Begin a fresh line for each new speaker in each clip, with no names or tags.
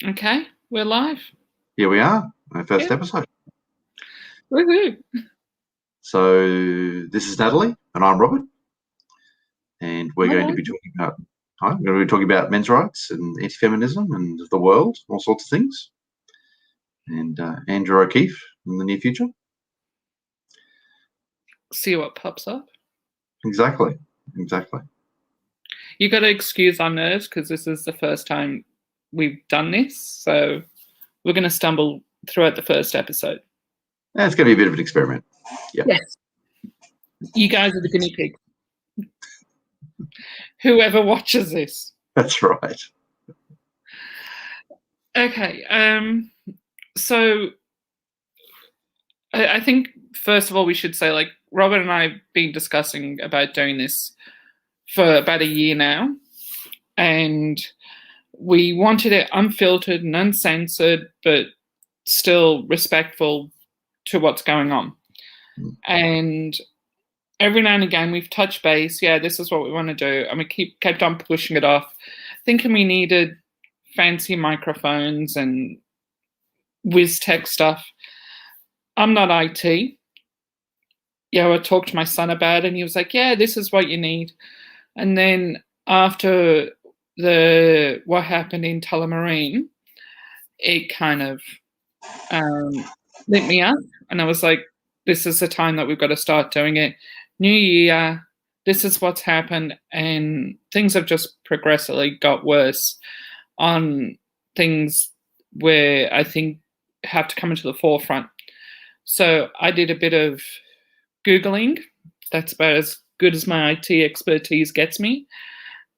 Okay, we're live.
Here we are, our first
Yeah.
episode.
Woohoo.
So this is Natalie, and I'm Robert, and we're going to be talking about men's rights and anti-feminism and the world, all sorts of things. And Andrew O'Keefe in the near future.
See what pops up.
Exactly.
You got to excuse our nerves because this is the first time we've done this, so we're going to stumble throughout the first episode.
And it's going to be a bit of an experiment. Yep.
Yes. You guys are the guinea pigs. Whoever watches this.
That's right.
Okay. So I think first of all we should say, like, Robert and I have been discussing about doing this for about a year now, and we wanted it unfiltered and uncensored, but still respectful to what's going on. And every now and again we've touched base. Yeah, this is what we want to do, and we kept on pushing it off, thinking we needed fancy microphones and whiz tech stuff. I'm not IT. I talked to my son about it, and he was like, yeah, this is what you need. And then after what happened in Tullamarine, it kind of lit me up, and I was like, this is the time that we've got to start doing it. New year, this is what's happened, and things have just progressively got worse on things where I think have to come into the forefront. So I did a bit of Googling. That's about as good as my IT expertise gets me,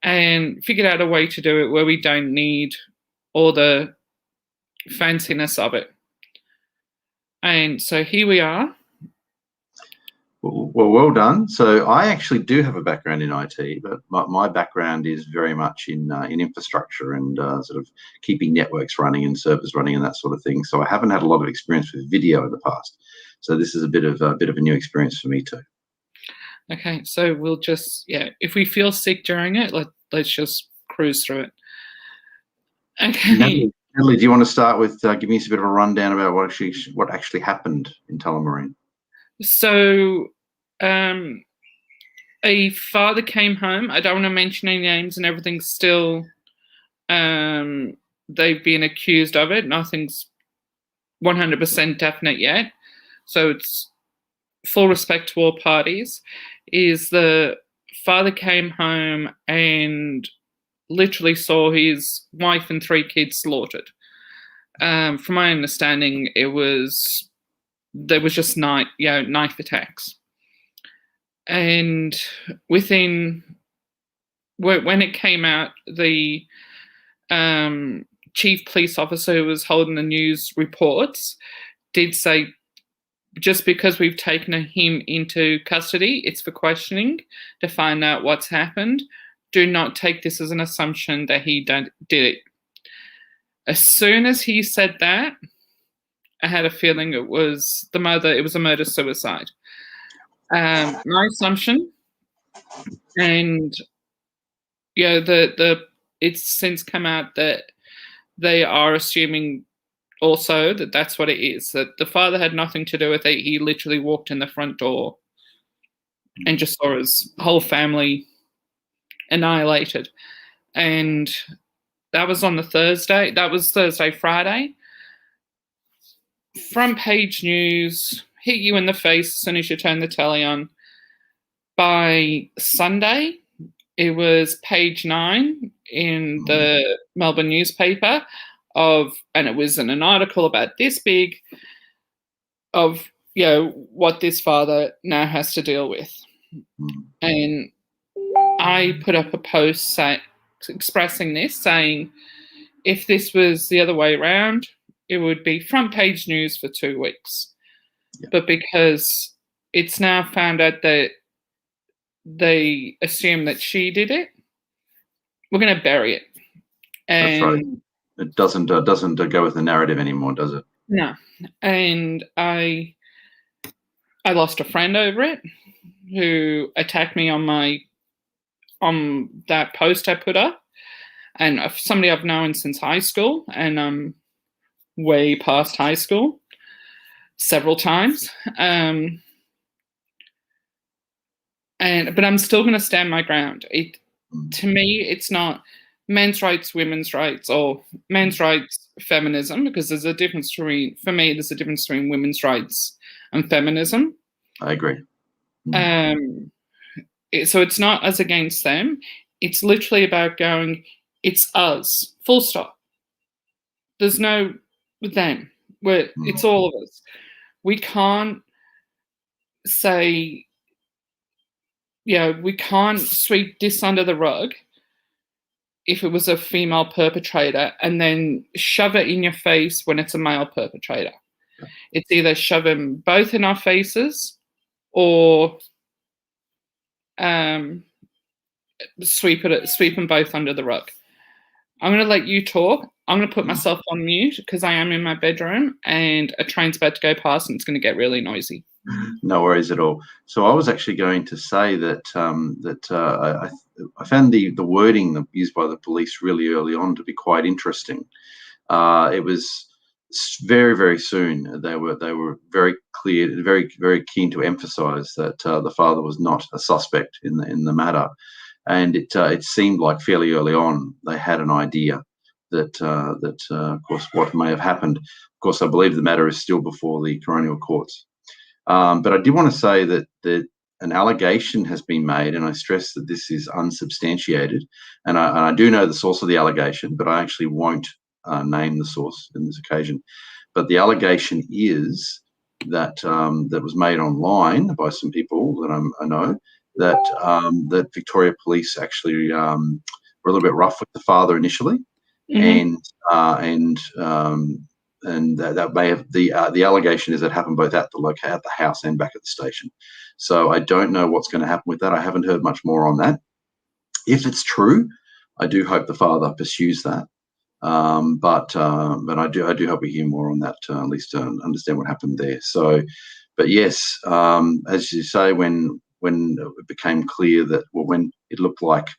and figured out a way to do it where we don't need all the fanciness of it. And so here we are.
Well done. So I actually do have a background in IT, but my background is very much in infrastructure and sort of keeping networks running and servers running and that sort of thing. So I haven't had a lot of experience with video in the past. So this is a bit of a new experience for me too.
Okay, so we'll just, if we feel sick during it, let's just cruise through it. Okay.
Natalie, do you want to start with giving us a bit of a rundown about what actually happened in Tullamarine?
So a father came home. I don't want to mention any names, and everything's still, they've been accused of it. Nothing's 100% definite yet. So it's full respect to all parties. Is the father came home and literally saw his wife and 3 kids slaughtered. From my understanding, there was just knife attacks. And when it came out, the chief police officer who was holding the news reports did say, just because we've taken him into custody, it's for questioning to find out what's happened. Do not take this as an assumption that he did it. As soon as he said that, I had a feeling it was a murder-suicide. My assumption, and it's since come out that they are assuming also that that's what it is, that the father had nothing to do with it. He literally walked in the front door and just saw his whole family annihilated. And that was on the Thursday. That was Thursday, Friday. Front page news hit you in the face as soon as you turn the telly on. By Sunday, it was page 9 in the Melbourne newspaper and it was in an article about this big of, what this father now has to deal with. And I put up a post expressing this, saying if this was the other way around, it would be front page news for 2 weeks. Yeah. But because it's now found out that they assume that she did it, we're going to bury it. And
that's right. It doesn't go with the narrative anymore, does it?
No. And I lost a friend over it who attacked me on that post I put up. and somebody I've known since high school, and way past high school several times. But I'm still going to stand my ground. To me, it's not men's rights, women's rights, or men's rights, feminism, because there's a difference between, for me, there's a difference between women's rights and feminism.
I agree.
So it's not us against them. It's literally about going, it's us, full stop. There's no them. It's all of us. We can't say, we can't sweep this under the rug if it was a female perpetrator and then shove it in your face when it's a male perpetrator. It's either shove them both in our faces or sweep them both under the rug. I'm going to let you talk. I'm going to put myself on mute because I am in my bedroom and a train's about to go past and it's going to get really noisy.
No worries at all. So I was actually going to say that I found the wording used by the police really early on to be quite interesting. It was very, very soon. They were very clear, very, very keen to emphasise that the father was not a suspect in the matter, and it seemed like fairly early on they had an idea that of course what may have happened. Of course, I believe the matter is still before the coronial courts. But I did want to say that an allegation has been made, and I stress that this is unsubstantiated. And I do know the source of the allegation, but I actually won't name the source in this occasion. But the allegation is that that was made online by some people that I know, that Victoria Police actually were a little bit rough with the father initially, and that may have the allegation is that happened both at the house and back at the station. So I don't know what's going to happen with that. I haven't heard much more on that. If it's true, I do hope the father pursues that. But I do hope we hear more on that, at least to understand what happened there. So, but yes, as you say, when it became clear that, well, when it looked like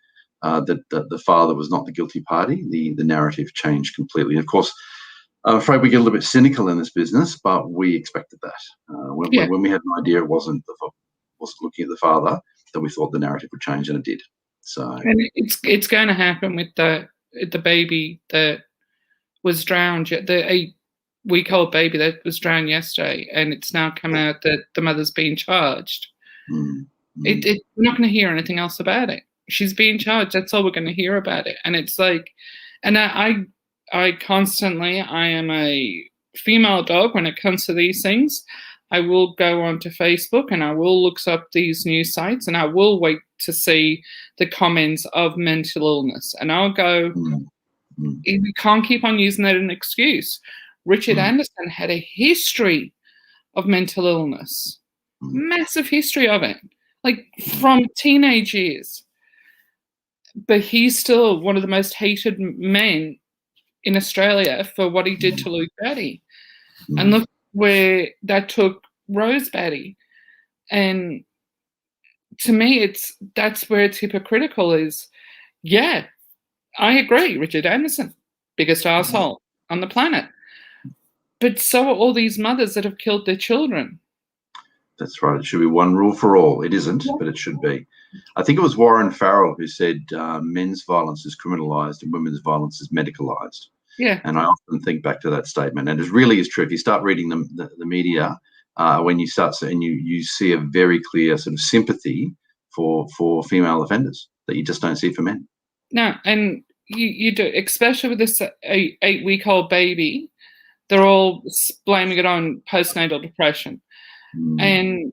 that the father was not the guilty party, the narrative changed completely. And of course, I'm afraid we get a little bit cynical in this business, but we expected that. When we had an idea it wasn't looking at the father, that we thought the narrative would change, and it did. So,
and it's going to happen with the baby that was drowned, the 8-week-old baby that was drowned yesterday, and it's now come out that the mother's being charged. We're not going to hear anything else about it. She's being charged. That's all we're going to hear about it. And it's like, and I constantly, I am a female dog when it comes to these things. I will go onto Facebook and I will look up these news sites and I will wait to see the comments of mental illness. And I'll go, we can't keep on using that as an excuse. Richard Anderson had a history of mental illness, massive history of it, like from teenage years. But he's still one of the most hated men in Australia for what he did to Luke Batty. And look where that took Rose Batty. And to me, that's where it's hypocritical is, yeah, I agree, Richard Anderson, biggest asshole on the planet. But so are all these mothers that have killed their children.
That's right. It should be one rule for all. It isn't, but it should be. I think it was Warren Farrell who said men's violence is criminalised and women's violence is medicalised.
Yeah.
And I often think back to that statement, and it really is true. If you start reading the media, when you start and you see a very clear sort of sympathy for female offenders that you just don't see for men.
No, and you do, especially with this 8-week-old baby. They're all blaming it on postnatal depression, and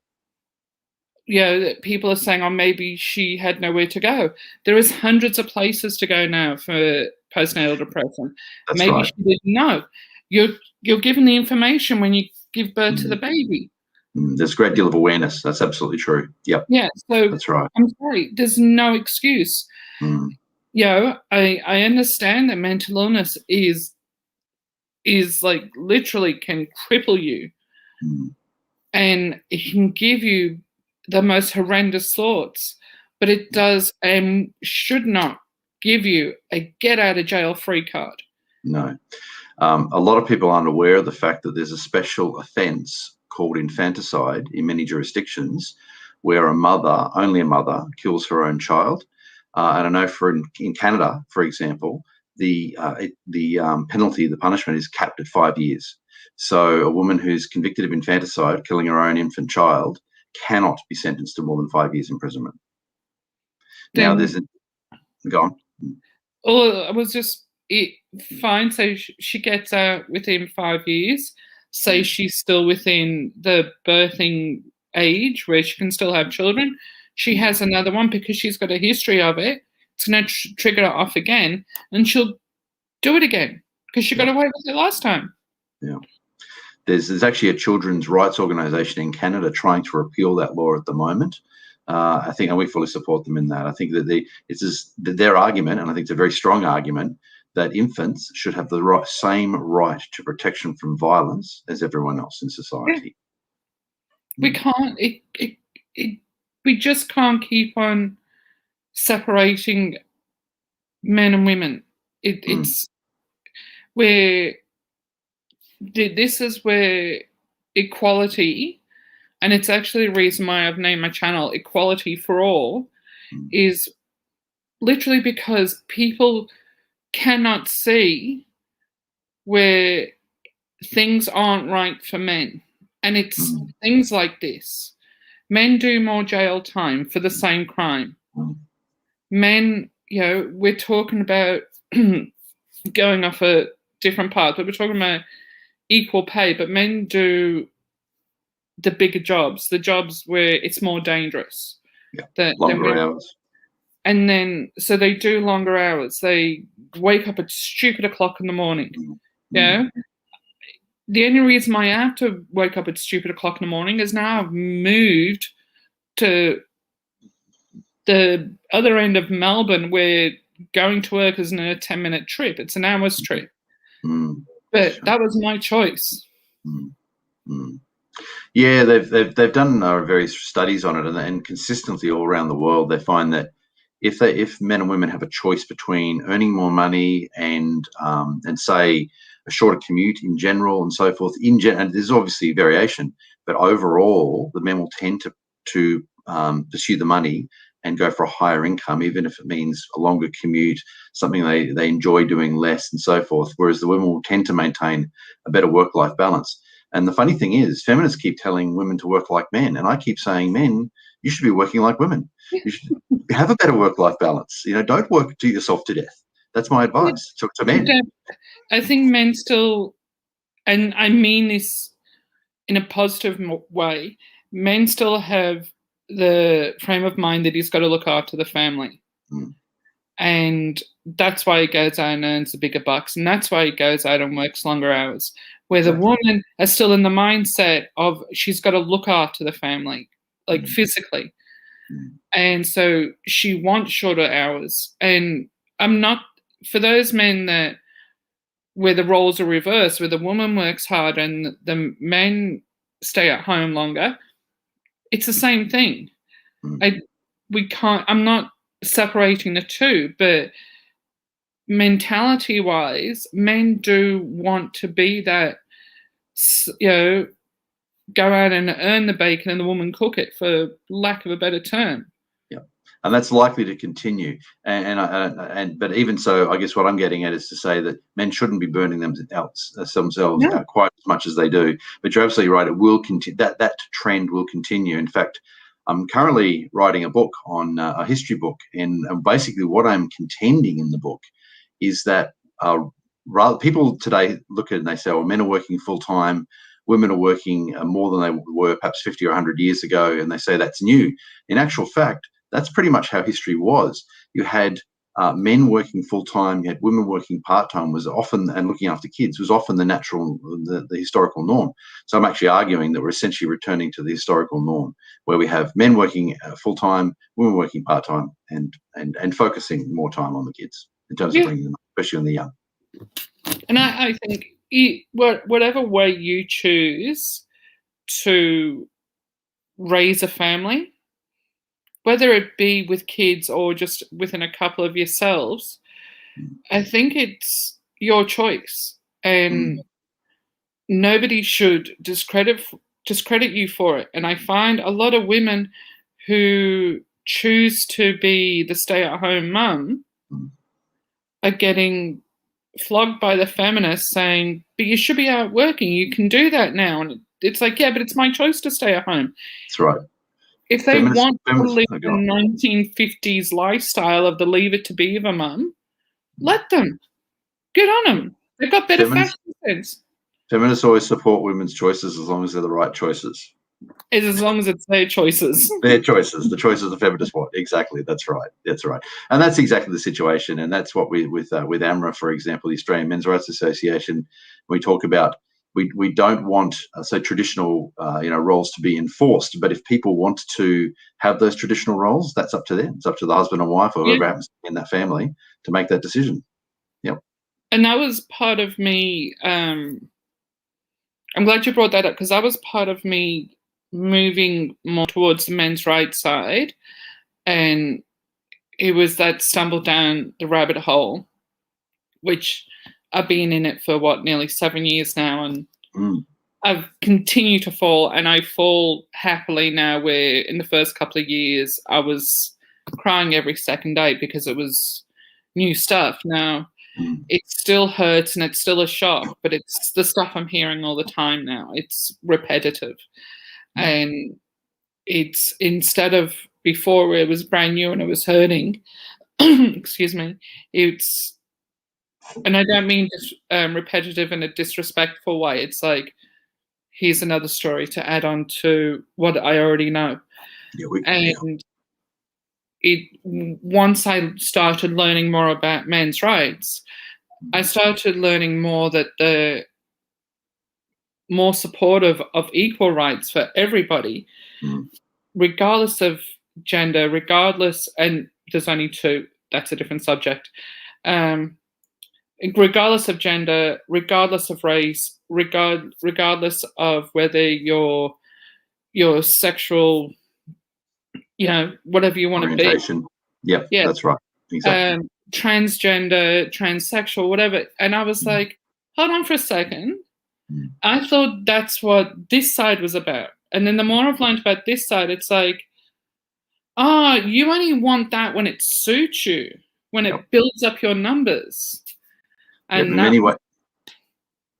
people are saying, "Oh, maybe she had nowhere to go." There is hundreds of places to go now for postnatal depression.
That's
maybe
right.
she didn't know. You're given the information when you give birth to the baby.
There's a great deal of awareness. That's absolutely true. Yep.
Yeah. So
that's right.
I'm sorry. There's no excuse. I understand that mental illness is like literally can cripple you, and it can give you the most horrendous thoughts, but it does and should not give you a get-out-of-jail-free card.
No. A lot of people aren't aware of the fact that there's a special offence called infanticide in many jurisdictions, where a mother, only a mother, kills her own child. And I know in Canada, for example, the penalty, the punishment is capped at 5 years. So a woman who's convicted of infanticide, killing her own infant child, cannot be sentenced to more than 5 years imprisonment. Now, go on.
Oh, I was just fine. So she gets out within 5 years. Say she's still within the birthing age where she can still have children. She has another one because she's got a history of it. It's going to trigger her off again, and she'll do it again because she got away with it last time.
Yeah. There's actually a children's rights organisation in Canada trying to repeal that law at the moment. I think, and we fully support them in that. I think that it's their argument, and I think it's a very strong argument, that infants should have the same right to protection from violence as everyone else in society.
Yeah. We can't. We just can't keep on separating men and women. It's where this is where equality, and it's actually the reason why I've named my channel Equality for All, is literally because people cannot see where things aren't right for men. And it's things like this. Men do more jail time for the same crime. Men, we're talking about going off a different path, but we're talking about equal pay, but men do the bigger jobs, the jobs where it's more dangerous.
Yeah, longer hours.
And then, so they do longer hours. They wake up at stupid o'clock in the morning. Yeah. The only reason why I have to wake up at stupid o'clock in the morning is now I've moved to the other end of Melbourne where going to work isn't a 10-minute trip. It's an hour's trip. But that was my choice.
Yeah, they've done various studies on it, and consistently all around the world, they find that if men and women have a choice between earning more money and say a shorter commute in general and so forth, and there's obviously variation, but overall the men will tend to pursue the money and go for a higher income, even if it means a longer commute, something they enjoy doing less and so forth, whereas the women will tend to maintain a better work-life balance. And the funny thing is, feminists keep telling women to work like men, and I keep saying, men, you should be working like women. You should have a better work-life balance. Don't work to yourself to death. That's my advice to men.
I think men still, and I mean this in a positive way, men still have the frame of mind that he's got to look after the family. And that's why he goes out and earns the bigger bucks. And that's why he goes out and works longer hours. Where the woman is still in the mindset of she's got to look after the family, like physically. And so she wants shorter hours. And I'm not, for those men that, where the roles are reversed, where the woman works hard and the men stay at home longer, it's the same thing. I'm not separating the two, but mentality wise, men do want to be that, go out and earn the bacon and the woman cook it, for lack of a better term.
Yeah, and that's likely to continue. But even so, I guess what I'm getting at is to say that men shouldn't be burning themselves out quite as much as they do. But you're absolutely right; it will continue. That trend will continue. In fact, I'm currently writing a book on a history book, and basically what I'm contending in the book is that people today look at it and they say, well, men are working full time, women are working more than they were perhaps 50 or 100 years ago, and they say that's new. In actual fact, that's pretty much how history was. You had men working full time, you had women working part time, was often, and looking after kids was often the historical norm. So I'm actually arguing that we're essentially returning to the historical norm, where we have men working full time, women working part time, and focusing more time on the kids in terms of bringing them up, especially on the young.
And I think whatever way you choose to raise a family, whether it be with kids or just within a couple of yourselves, I think it's your choice, and nobody should discredit you for it. And I find a lot of women who choose to be the stay-at-home mum are getting flogged by the feminists saying, but you should be out working, you can do that now. And it's like, yeah, but it's my choice to stay at home.
That's right.
If they want to live the 1950s lifestyle of the Leave It to Beaver mum, let them. Good on them. They've got better fashion sense.
Feminists always support women's choices as long as they're the right choices.
As long as it's their choices.
Their choices, the choices the feminists want. Exactly. That's right. That's right. And that's exactly the situation. And that's what we, with AMRA, for example, the Australian Men's Rights Association, we talk about. We don't want traditional roles to be enforced, but if people want to have those traditional roles, that's up to them. It's up to the husband and wife or whoever happens to be in that family to make that decision. Yep.
And that was part of me. I'm glad you brought that up, because that was part of me moving more towards the men's rights side, and it was that stumble down the rabbit hole, which I've been in it for nearly 7 years now, and I've continued to fall, and I fall happily now, where in the first couple of years I was crying every second day because it was new stuff. Now it still hurts and it's still a shock, but it's the stuff I'm hearing all the time now. It's repetitive. And it's, instead of before where it was brand new and it was hurting, excuse me, it's, and I don't mean repetitive in a disrespectful way. It's like, here's another story to add on to what I already know. Once I started learning more about men's rights, I started learning more that the more supportive of equal rights for everybody, regardless of gender, and there's only two, that's a different subject. Regardless of gender, regardless of race, regardless of whether your sexual, whatever you want to be.
Yep, yeah, that's right. Exactly.
Transgender, transsexual, whatever. And I was like, hold on for a second. I thought that's what this side was about. And then the more I've learned about this side, it's like, you only want that when it suits you, when it builds up your numbers. And
in many ways,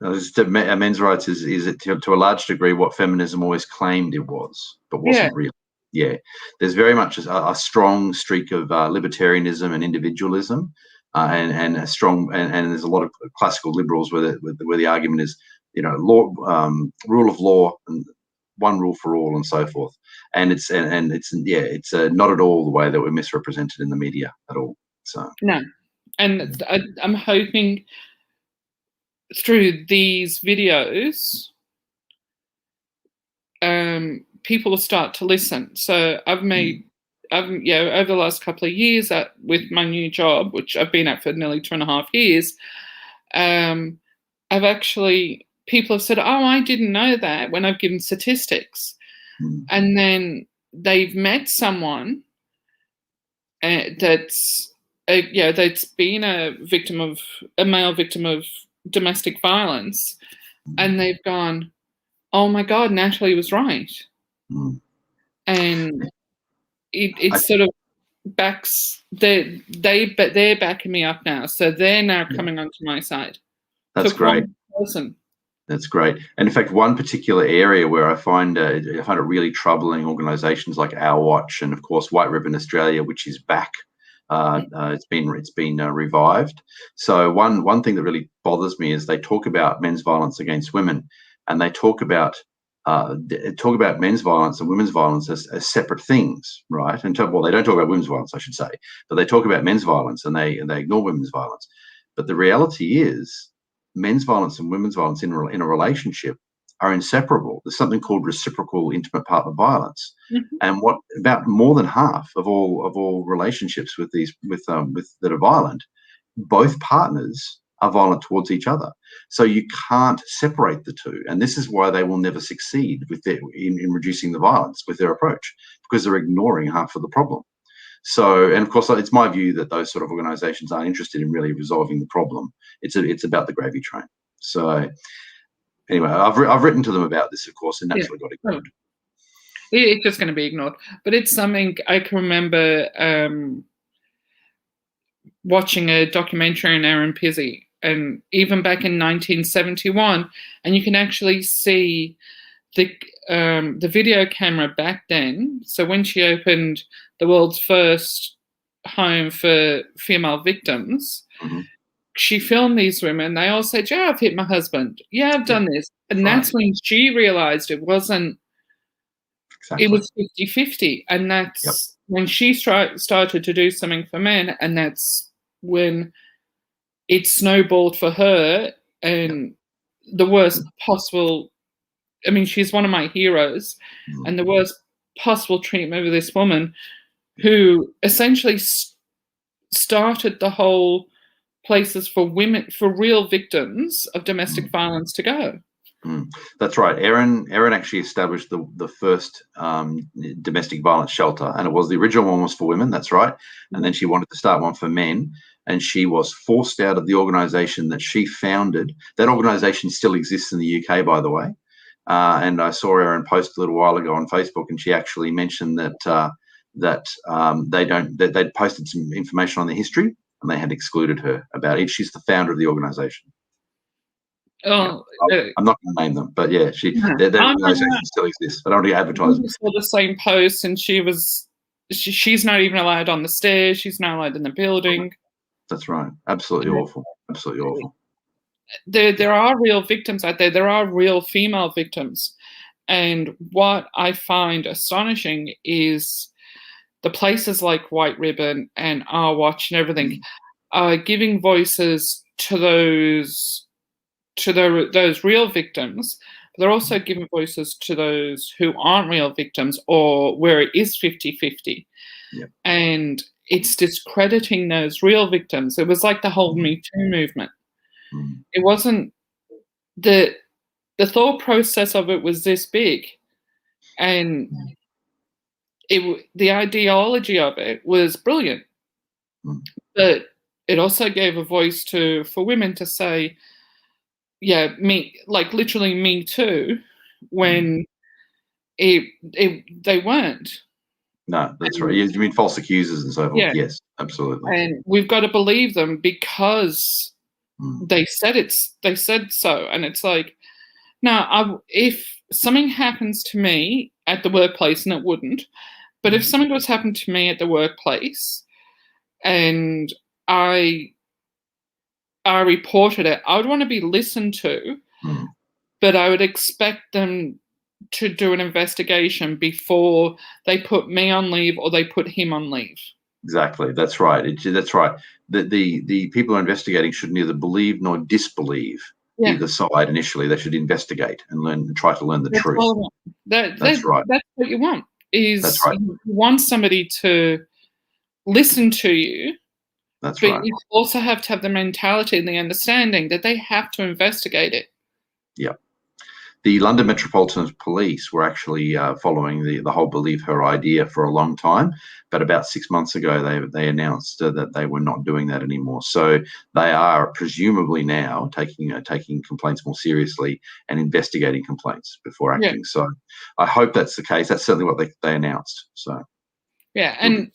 men's rights is to a large degree what feminism always claimed it was, but wasn't really. Yeah, there's very much a strong streak of libertarianism and individualism, and a strong and there's a lot of classical liberals where the argument is, law, rule of law, and one rule for all, and so forth. And it's not at all the way that we're misrepresented in the media at all. So
no, and I'm hoping through these videos, people will start to listen. So over the last couple of years, with my new job, which I've been at for nearly 2.5 years, people have said, I didn't know that, when I've given statistics. And then they've met someone that's been a male victim of domestic violence, and they've gone, oh my God, Natalie was right. And it sort of backs, they're backing me up now. So they're now coming onto my side.
That's great. That's great. And in fact, one particular area where I find it really troubling, organisations like Our Watch and of course White Ribbon Australia, which is back. It's been revived. So one thing that really bothers me is they talk about men's violence against women, and they talk about men's violence and women's violence as separate things, right? And they don't talk about women's violence, I should say, but they talk about men's violence and they ignore women's violence. But the reality is, men's violence and women's violence in a relationship are inseparable. There's something called reciprocal intimate partner violence, and what about more than half of all relationships that are violent, both partners are violent towards each other. So you can't separate the two. And this is why they will never succeed in reducing the violence with their approach, because they're ignoring half of the problem. So, and of course, it's my view that those sort of organisations aren't interested in really resolving the problem. It's about the gravy train. So, anyway, I've written to them about this, of course, and naturally got ignored.
It's just going to be ignored. But it's something I can remember watching a documentary on Aaron Pizzey, and even back in 1971, and you can actually see the video camera back then. So when she opened the world's first home for female victims, she filmed these women. They all said, "Yeah, I've hit my husband. Yeah, I've done this." And that's when she realized it wasn't, it was 50-50. And that's when she started to do something for men. And that's when it snowballed for her. And the worst possible, I mean, she's one of my heroes, and the worst possible treatment of this woman who essentially started the whole places for women, for real victims of domestic violence to go.
That's right. Erin actually established the first domestic violence shelter, and it was the original one was for women. That's right. And then she wanted to start one for men, and she was forced out of the organisation that she founded. That organisation still exists in the UK, by the way. And I saw Erin post a little while ago on Facebook, and she actually mentioned that they'd posted some information on the history, and they had excluded her about it. She's the founder of the organisation.
Oh,
I'm not going to name them, but yeah, their organisation still exists. I don't want to advertise them.
Saw the same post, and she's not even allowed on the stairs. She's not allowed in the building.
That's right. Absolutely awful. Absolutely awful.
There are real victims out there. There are real female victims. And what I find astonishing is the places like White Ribbon and Our Watch and everything are giving voices to those real victims. But they're also giving voices to those who aren't real victims, or where it is 50-50. And it's discrediting those real victims. It was like the whole Me Too movement. It wasn't the thought process of it was this big, and the ideology of it was brilliant, but it also gave a voice for women to say, yeah, like literally Me Too, when they weren't.
No, that's right. You mean false accusers and so forth?
Yeah.
Yes, absolutely.
And we've got to believe them because they said they said so. And it's like, now, if something happens to me at the workplace, and it wouldn't, but if something was happened to me at the workplace and I reported it, I would want to be listened to, but I would expect them to do an investigation before they put me on leave or they put him on leave.
Exactly. That's right. That's right. The people who are investigating should neither believe nor disbelieve either side initially. They should investigate and try to learn the truth.
That's right. That's what you want.
That's right.
You want somebody to listen to you.
That's
but
right.
You also have to have the mentality and the understanding that they have to investigate it.
Yeah. The London Metropolitan Police were actually following the whole believe her idea for a long time, but about 6 months ago they announced that they were not doing that anymore. So they are presumably now taking complaints more seriously and investigating complaints before acting. Yeah. So I hope that's the case. That's certainly what they announced. So
yeah, and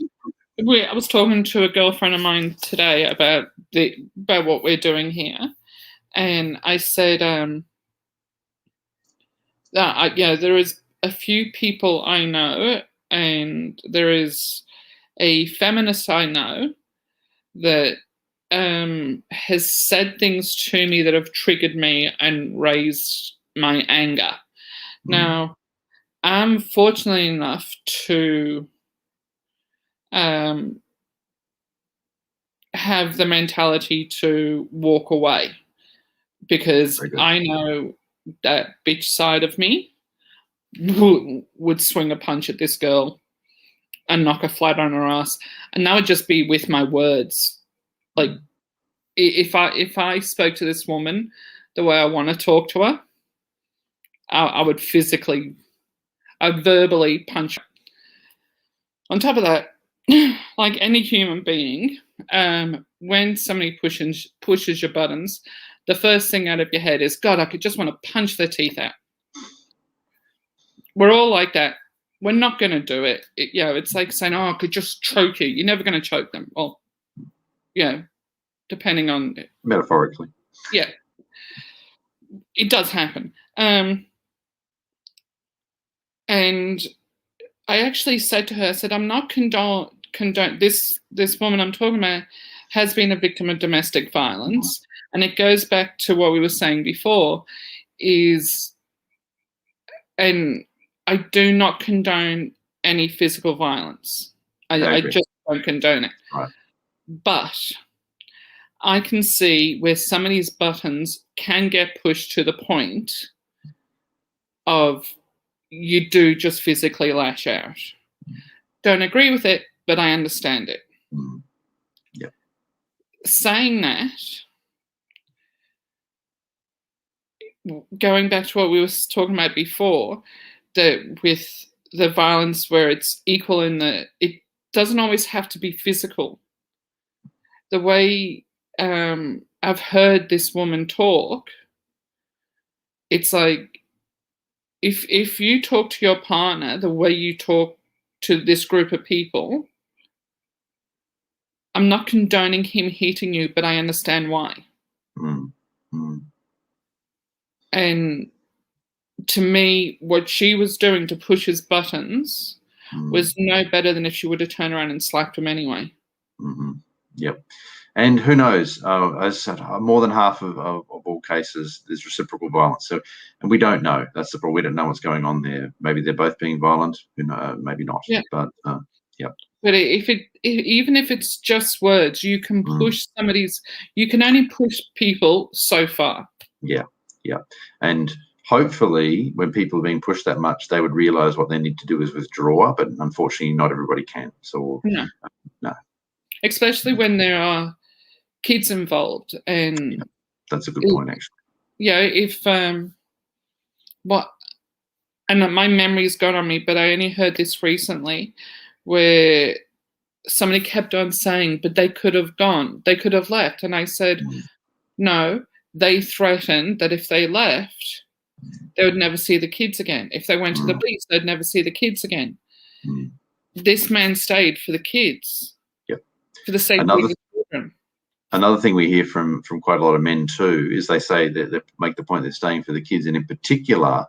I was talking to a girlfriend of mine today about what we're doing here, and I said, there is a few people I know, and there is a feminist I know that has said things to me that have triggered me and raised my anger. Now, I'm fortunate enough to have the mentality to walk away, because I know that bitch side of me would swing a punch at this girl and knock her flat on her ass, and that would just be with my words. Like, if I spoke to this woman the way I want to talk to her, I would verbally punch her. On top of that, like any human being, when somebody pushes your buttons, the first thing out of your head is, God, I could just want to punch their teeth out. We're all like that. We're not going to do it. It's like saying, oh, I could just choke you. You're never going to choke them. Well, depending on...
Metaphorically.
Yeah. It does happen. And I actually said to her, I said, I'm not condone this woman I'm talking about has been a victim of domestic violence. And it goes back to what we were saying before and I do not condone any physical violence. I just don't condone it.
Right.
But I can see where some of these buttons can get pushed to the point of you do just physically lash out. Don't agree with it, but I understand it.
Yeah. Saying
that, going back to what we were talking about before, that with the violence where it's equal it doesn't always have to be physical. The way I've heard this woman talk, it's like if you talk to your partner the way you talk to this group of people, I'm not condoning him hitting you, but I understand why. And to me, what she was doing to push his buttons was no better than if she would have turned around and slapped him anyway.
Yep. And who knows? As I said, more than half of all cases, there's reciprocal violence. So, and we don't know. That's the problem. We don't know what's going on there. Maybe they're both being violent. Maybe not.
Yeah.
But yeah.
But even if it's just words, you can push you can only push people so far.
Yeah. Yeah. And hopefully when people are being pushed that much, they would realize what they need to do is withdraw. But unfortunately, not everybody can. So
no. Especially when there are kids involved. And
that's a good point, actually.
If and my memory's gone on me, but I only heard this recently where somebody kept on saying, but they could have left. And I said, no, they threatened that if they left, they would never see the kids again. If they went to the police, they'd never see the kids again. This man stayed for the kids.
Yep.
For the sake of the children.
Another thing we hear from quite a lot of men too is they say that they make the point they're staying for the kids, and in particular,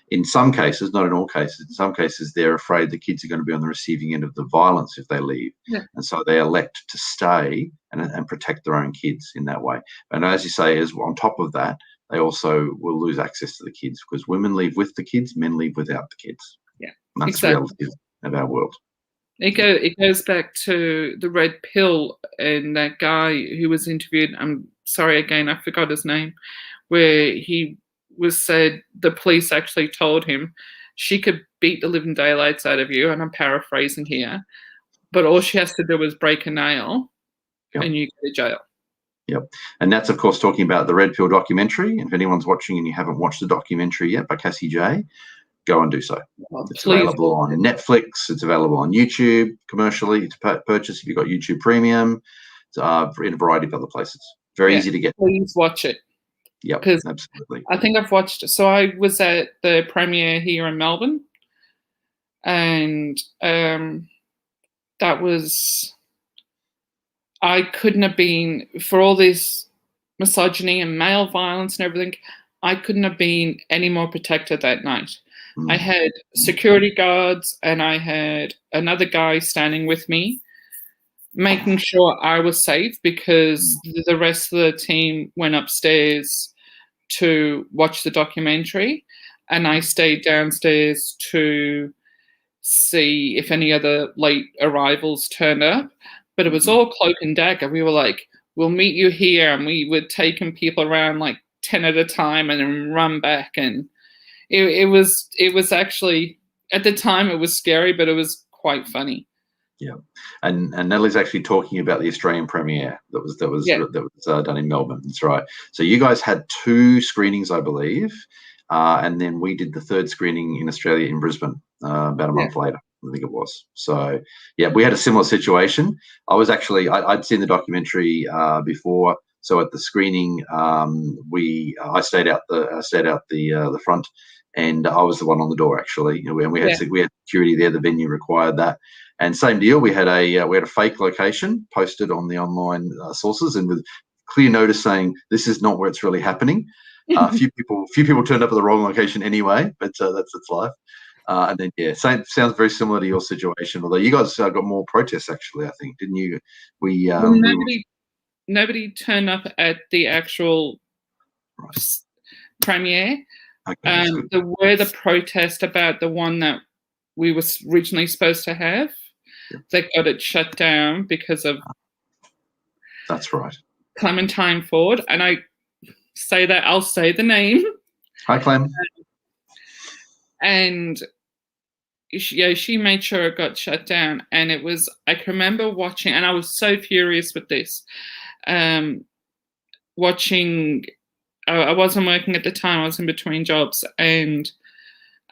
in some cases, not in all cases, in some cases they're afraid the kids are going to be on the receiving end of the violence if they leave, and so they elect to stay and protect their own kids in that way. And as you say, as on top of that, they also will lose access to the kids because women leave with the kids, men leave without the kids.
Yeah,
and that's the reality of our world.
It goes back to the red pill and that guy who was interviewed. I'm sorry again, I forgot his name, where he was said the police actually told him she could beat the living daylights out of you, and I'm paraphrasing here, but all she has to do is break a nail and you go to jail.
Yep. And that's, of course, talking about the Red Pill documentary. And if anyone's watching and you haven't watched the documentary yet by Cassie J, go and do so. It's available on Netflix. It's available on YouTube commercially to purchase if you've got YouTube Premium. It's in a variety of other places. Very easy to get.
Please watch it.
Yep, absolutely.
I think I've watched it. So I was at the premiere here in Melbourne, and that was... I couldn't have been, for all this misogyny and male violence and everything, I couldn't have been any more protected that night. I had security guards and I had another guy standing with me, making sure I was safe because the rest of the team went upstairs to watch the documentary, and I stayed downstairs to see if any other late arrivals turned up. But it was all cloak and dagger. We were like, we'll meet you here. And we were taking people around like 10 at a time and then run back. And it was actually, at the time it was scary, but it was quite funny.
Yeah, and Natalie's actually talking about the Australian premiere that was
Yeah,
done in Melbourne. That's right. So you guys had 2 screenings, I believe, and then we did the 3rd screening in Australia in Brisbane about a
yeah,
month later, I think it was. So yeah, we had a similar situation. I'd seen the documentary before. So at the screening, I stayed out the front, and I was the one on the door actually. You know, and
yeah.
we had security there. The venue required that. And same deal, we had a fake location posted on the online sources, and with clear notice saying this is not where it's really happening. A few people turned up at the wrong location anyway, but it's life. And then sounds very similar to your situation. Although you guys got more protests actually, I think, didn't you?
Well, nobody turned up at the actual
Right.
premiere.
Okay, that's good.
There were the protest about the one that we were originally supposed to have.
Yeah.
They got it shut down because of
That's right.
Clementine Ford, and I say that I'll say the name.
Hi, Clem.
And she made sure it got shut down. And it was, I can remember watching, and I was so furious with this. Watching, I wasn't working at the time, I was in between jobs, and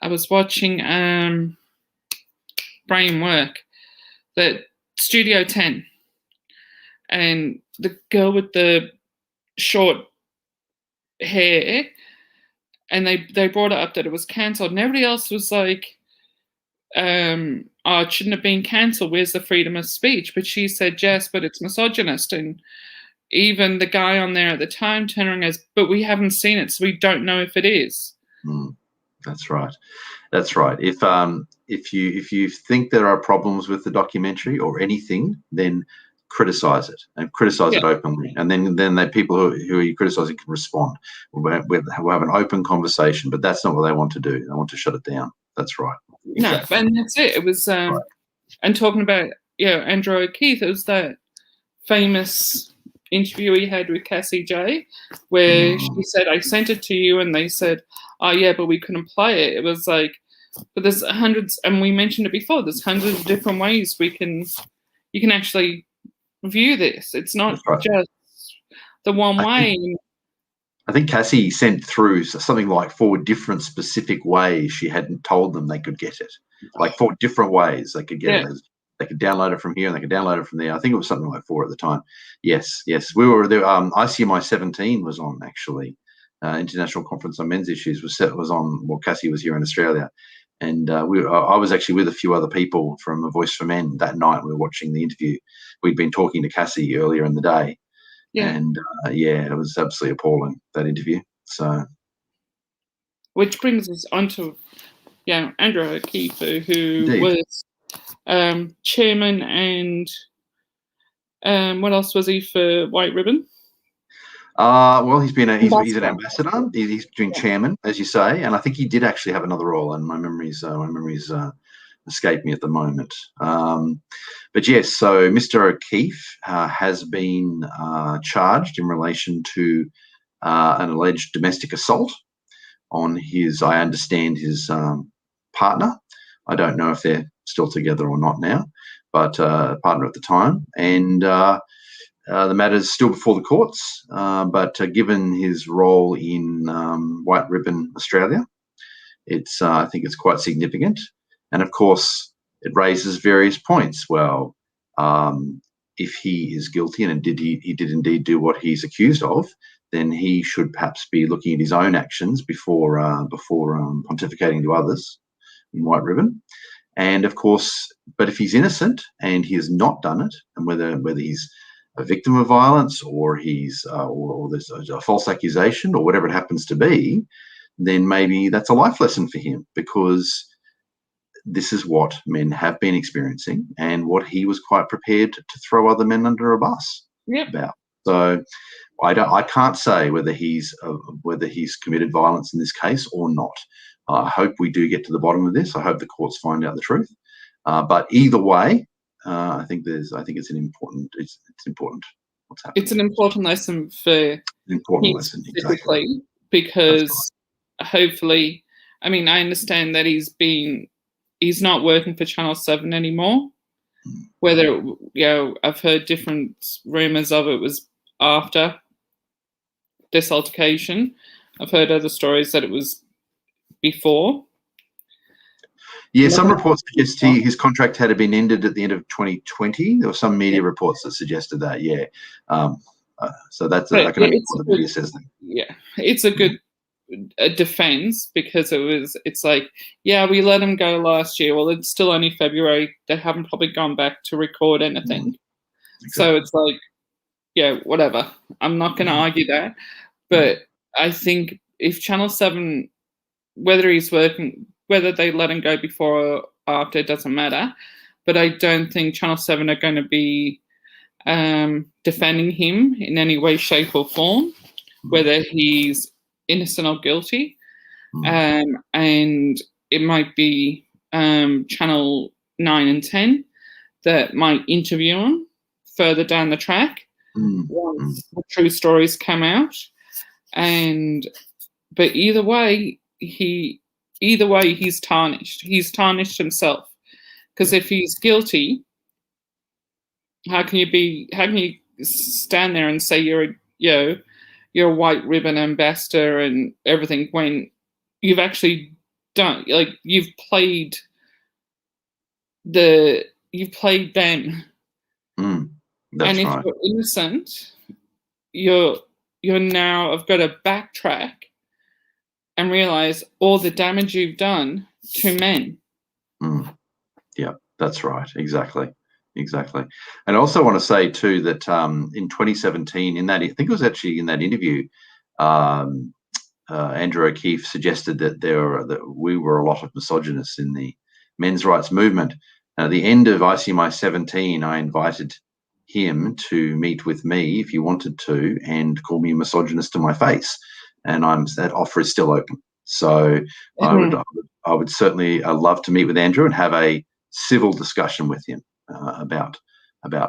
I was watching Brain Work, the Studio 10, and the girl with the short hair, and they brought it up that it was cancelled, and everybody else was like, oh, it shouldn't have been cancelled, where's the freedom of speech? But she said, yes, but it's misogynist. And even the guy on there at the time turned around and goes, but we haven't seen it, so we don't know if it is.
That's right. That's right. If you think there are problems with the documentary or anything, then criticize it and criticize it openly, and then the people who are criticizing can respond. We'll have an open conversation, but that's not what they want to do. They want to shut it down. That's right.
Exactly. No, and that's it. It was right. And talking about Andrew O'Keefe, it was that famous interview he had with Cassie J, where she said, I sent it to you, and they said, oh yeah, but we couldn't play it. It was like, but there's hundreds, and we mentioned it before, there's hundreds of different ways you can actually view this. It's not just the one way.
I think Cassie sent through something like 4 different specific ways she hadn't told them they could get it. Like 4 different ways they could get it. They could download it from here and they could download it from there. I think it was something like 4 at the time. Yes. We were there. ICMI 17 was on actually. International Conference on Men's Issues was on. Well, Cassie was here in Australia, and I was actually with a few other people from A Voice for Men that night. We were watching the interview. We'd been talking to Cassie earlier in the day. Yeah. And it was absolutely appalling, that interview. So,
which brings us on to Andrew O'Keefe, who was chairman, and what else was he for White Ribbon?
Well, he's an ambassador. He's been chairman, as you say, and I think he did actually have another role. And my memories escape me at the moment. But yes, so Mr. O'Keefe has been charged in relation to an alleged domestic assault on I understand his partner. I don't know if they're still together or not now, but partner at the time. And the matter is still before the courts, but given his role in White Ribbon Australia, I think it's quite significant. And of course, it raises various points. Well, if he is guilty and he did indeed do what he's accused of, then he should perhaps be looking at his own actions before pontificating to others in White Ribbon. And of course, but if he's innocent and he has not done it, and whether he's a victim of violence or he's or there's a false accusation or whatever it happens to be, then maybe that's a life lesson for him, because this is what men have been experiencing and what he was quite prepared to throw other men under a bus about. So I can't say whether he's committed violence in this case or not. I hope we do get to the bottom of this. I hope the courts find out the truth. But either way, I think it's important what's happening.
It's an important lesson for specifically, exactly. Because hopefully, I mean, I understand that he's not working for Channel 7 anymore. Whether, I've heard different rumors of it was after this altercation. I've heard other stories that it was before.
Yeah, some reports suggest his contract had been ended at the end of 2020. There were some media reports that suggested that. Yeah, so that's I can understand what the media says then.
Yeah, it's a good defense, because it's like, yeah, we let him go last year. Well, it's still only February. They haven't probably gone back to record anything. So it's like, yeah, whatever. I'm not going to argue that. But I think if Channel 7, whether he's working, whether they let him go before or after, it doesn't matter. But I don't think Channel 7 are going to be defending him in any way, shape or form, whether he's innocent or guilty. And it might be Channel 9 and 10 that might interview him further down the track once the true stories come out. But either way, he's tarnished. He's tarnished himself, because if he's guilty, how can you stand there and say you're a white ribbon ambassador and everything, when you've actually done, like, you've played them.
That's
and if
right.
you're innocent, you're now have got to backtrack and realize all the damage you've done to men.
Yeah, that's right. Exactly. And I also want to say too that in 2017, I think it was actually in that interview, Andrew O'Keefe suggested that we were a lot of misogynists in the men's rights movement. And at the end of ICMI 17, I invited him to meet with me if he wanted to, and call me a misogynist to my face. And that offer is still open. So I would certainly love to meet with Andrew and have a civil discussion with him about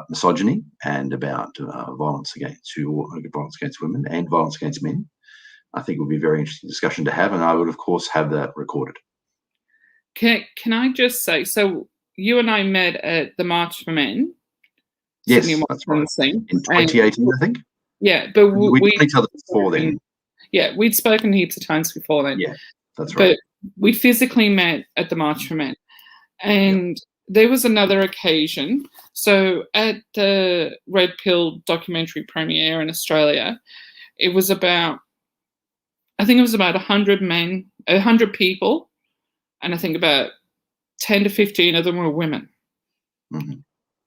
misogyny and about violence against women and violence against men. I think it would be a very interesting discussion to have, and I would, of course, have that recorded.
Can I just say, so you and I met at the March for Men.
Yes, that's right. In 2018, I think.
Yeah, but
we met each other before then.
Yeah, we'd spoken heaps of times before then.
Yeah, that's right.
But we physically met at the March for Men. And there was another occasion. So at the Red Pill documentary premiere in Australia, it was about 100 men, 100 people, and I think about 10 to 15 of them were women.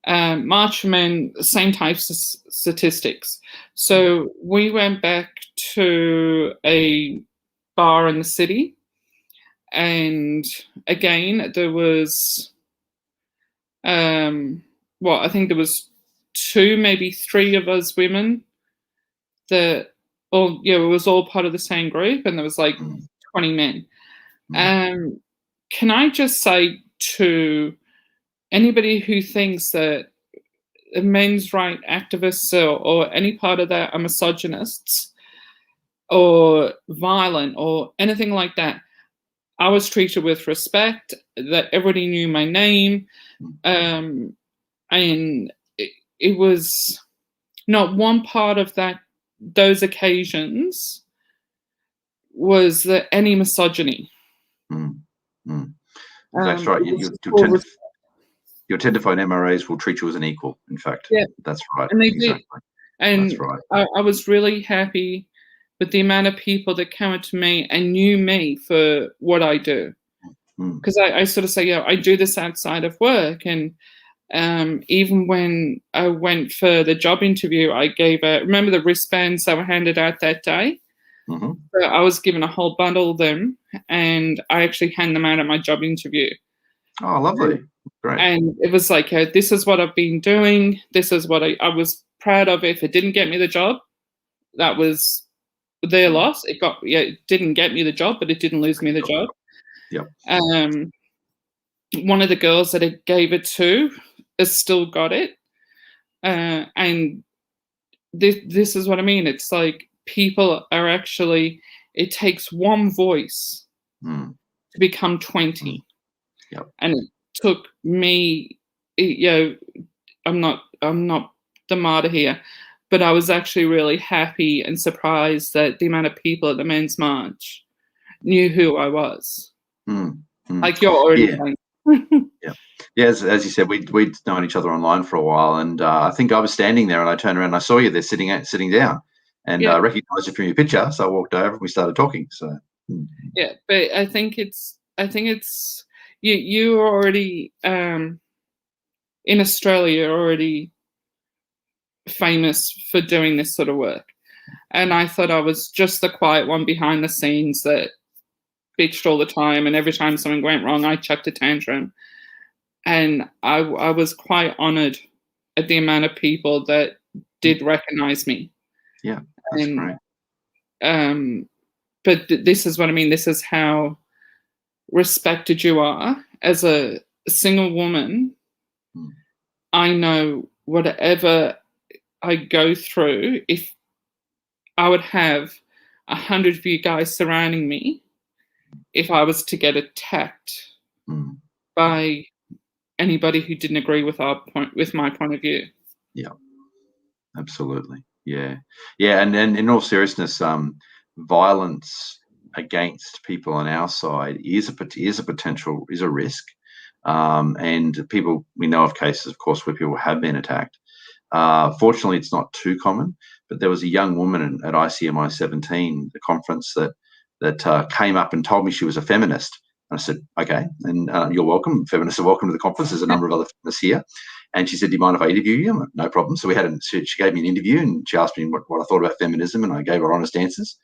March for Men, same types of statistics. So we went back to a bar in the city, and again there was I think there was 2, maybe 3 of us women that it was all part of the same group, and there was like 20 men. Can I just say to anybody who thinks that men's rights activists or any part of that are misogynists or violent or anything like that, I was treated with respect, that everybody knew my name, and it was not one part of those occasions was there any misogyny.
That's right. You'll tend to find MRAs will treat you as an equal, in fact.
Yeah.
That's right.
And they
exactly.
did. And
that's right.
I was really happy with the amount of people that came up to me and knew me for what I do. Because I sort of say, I do this outside of work. And even when I went for the job interview, I remember the wristbands that were handed out that day? So I was given a whole bundle of them, and I actually hand them out at my job interview.
Oh, lovely. Great.
And it was like, this is what I've been doing. This is what I was proud of. If it didn't get me the job, that was their loss. It didn't get me the job, but it didn't lose me the job.
Yep.
One of the girls that it gave it to has still got it. And this is what I mean. It's like people are actually, it takes one voice to become 20.
Yep.
And it took me you know, I'm not the martyr here, but I was actually really happy and surprised that the amount of people at the Men's March knew who I was.
Mm, mm.
Like you're already
Yeah.
saying.
Yeah, as you said, we'd known each other online for a while, and I think I was standing there, and I turned around, and I saw you there sitting down, and I
Yeah,
recognised you from your picture, so I walked over and we started talking. So,
yeah, but I think it's you already in Australia you're already famous for doing this sort of work, and I thought I was just the quiet one behind the scenes that bitched all the time, and every time something went wrong, I chucked a tantrum. And I was quite honoured at the amount of people that did recognise me.
yeah, that's
And
great.
but this is what I mean. This is how respected you are as a single woman.
Mm,
I know whatever I go through, if I would have 100 of you guys surrounding me, if I was to get attacked
mm,
by anybody who didn't agree with my point of view.
yeah, absolutely. Yeah, yeah, and then in all seriousness, violence against people on our side is a potential, is a risk, and people, we know of cases, of course, where people have been attacked. Fortunately, it's not too common, but there was a young woman at ICMI 17, the conference, that came up and told me she was a feminist. And I said, okay, and you're welcome. Feminists are welcome to the conference. There's a number of other feminists here. And she said, do you mind if I interview you? I'm like, no problem. So she gave me an interview, and she asked me what I thought about feminism, and I gave her honest answers.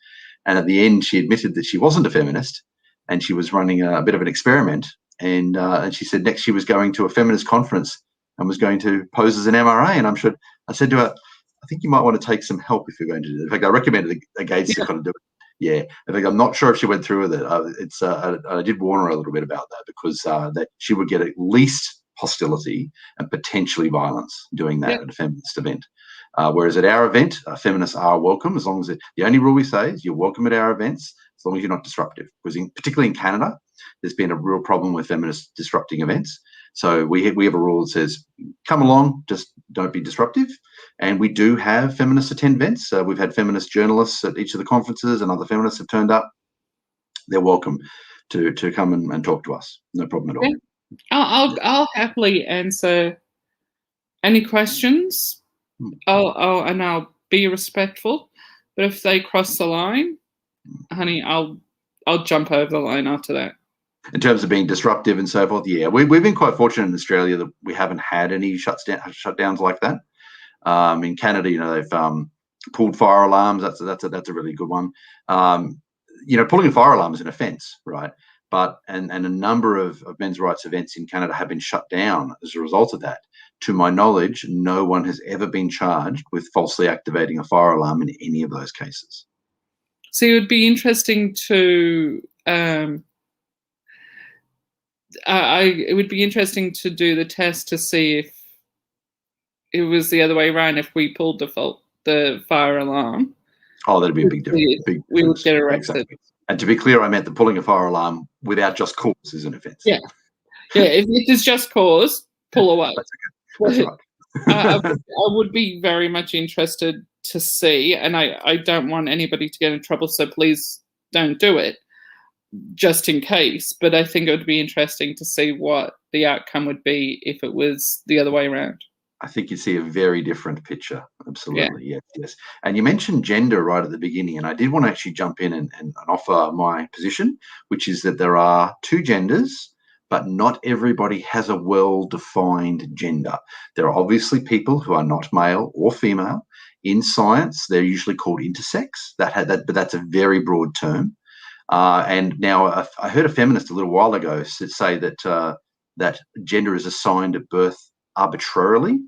And at the end, she admitted that she wasn't a feminist, and she was running a bit of an experiment. And she said next she was going to a feminist conference and was going to pose as an MRA. And I said to her, I think you might want to take some help if you're going to do it. In fact, I recommended a Gates to kind of do it. Yeah, I think I'm not sure if she went through with it. I did warn her a little bit about that, because that she would get at least hostility and potentially violence doing that at a feminist event. Whereas at our event, feminists are welcome, as long as the only rule we say is you're welcome at our events as long as you're not disruptive. Because particularly in Canada, there's been a real problem with feminists disrupting events. So we have a rule that says, come along, just don't be disruptive. And we do have feminists attend events. We've had feminist journalists at each of the conferences, and other feminists have turned up. They're welcome to come and talk to us. No problem at all.
Yeah. I'll happily answer any questions. I'll be respectful. But if they cross the line, honey, I'll jump over the line after that.
In terms of being disruptive and so forth, yeah, we've been quite fortunate in Australia that we haven't had any shutdowns like that. In Canada, they've pulled fire alarms. That's a really good one. Pulling a fire alarm is an offence, right? But and a number of men's rights events in Canada have been shut down as a result of that. To my knowledge, no one has ever been charged with falsely activating a fire alarm in any of those cases.
So it would be interesting to it would be interesting to do the test to see if it was the other way around. If we pulled the fire alarm,
oh, that'd be a big difference.
We would get arrested.
Exactly. And to be clear, I meant that pulling a fire alarm without just cause is an offence.
Yeah, if it is just cause, pull away.
That's right.
I would be very much interested to see, and I don't want anybody to get in trouble, so please don't do it, just in case. But I think it would be interesting to see what the outcome would be if it was the other way around.
I think you see a very different picture. Absolutely, yeah. Yes. And you mentioned gender right at the beginning, and I did want to actually jump in and offer my position, which is that there are two genders, but not everybody has a well-defined gender. There are obviously people who are not male or female. In science, they're usually called intersex. But that's a very broad term. And now I heard a feminist a little while ago say that that gender is assigned at birth arbitrarily.